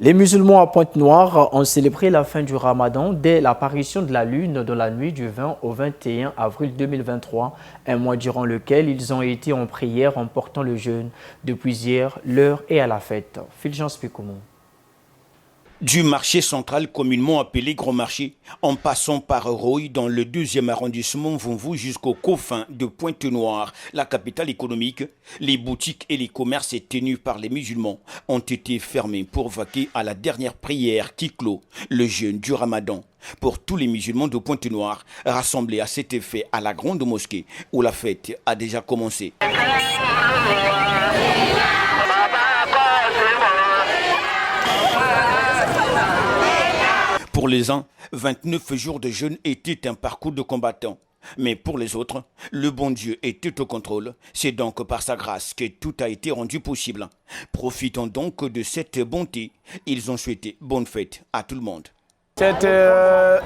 Les musulmans à Pointe-Noire ont célébré la fin du Ramadan dès l'apparition de la lune dans la nuit du 20 au 21 avril 2023, un mois durant lequel ils ont été en prière en portant le jeûne. Depuis hier, l'heure est à la fête. Fulgence Pécoumou. Du marché central communément appelé Gros Marché, en passant par Roy dans le 2e arrondissement Vunvu jusqu'aux confins de Pointe-Noire, la capitale économique, les boutiques et les commerces tenus par les musulmans ont été fermés pour vaquer à la dernière prière qui clôt le jeûne du Ramadan. Pour tous les musulmans de Pointe-Noire rassemblés à cet effet à la grande mosquée où la fête a déjà commencé. Pour les uns, 29 jours de jeûne étaient un parcours de combattants. Mais pour les autres, le bon Dieu était au contrôle. C'est donc par sa grâce que tout a été rendu possible. Profitant donc de cette bonté, ils ont souhaité bonne fête à tout le monde. C'était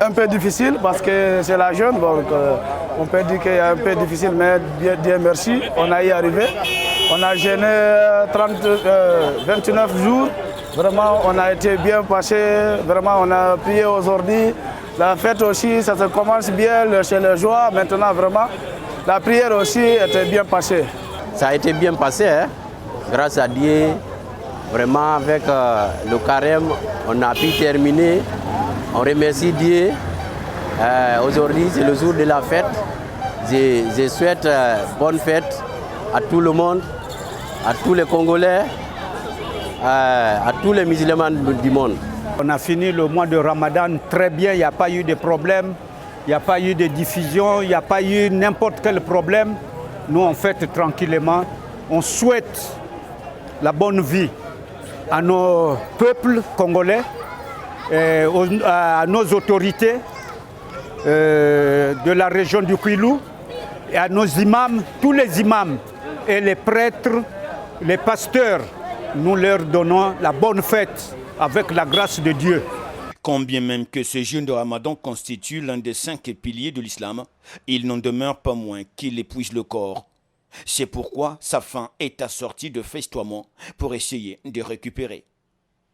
un peu difficile parce que c'est la jeûne, donc on peut dire qu'il est un peu difficile, mais Dieu merci, on a y arrivé. On a jeûné 29 jours. Vraiment, on a été bien passé, vraiment, on a prié aujourd'hui. La fête aussi, ça se commence bien chez les joueurs. Maintenant, vraiment, la prière aussi était bien passée. Ça a été bien passé, hein? Grâce à Dieu. Vraiment, avec le carême, on a pu terminer. On remercie Dieu. Aujourd'hui, c'est le jour de la fête. Je souhaite bonne fête à tout le monde, à tous les Congolais, à tous les musulmans du monde. On a fini le mois de Ramadan très bien, il n'y a pas eu de problème, il n'y a pas eu de diffusion, il n'y a pas eu n'importe quel problème. Nous, on fête tranquillement. On souhaite la bonne vie à nos peuples congolais, à nos autorités de la région du Kwilu, et à nos imams, tous les imams et les prêtres, les pasteurs. Nous leur donnons la bonne fête avec la grâce de Dieu. Quand bien même que ce jeûne de Ramadan constitue l'un des 5 piliers de l'islam, il n'en demeure pas moins qu'il épuise le corps. C'est pourquoi sa fin est assortie de festoiements pour essayer de récupérer.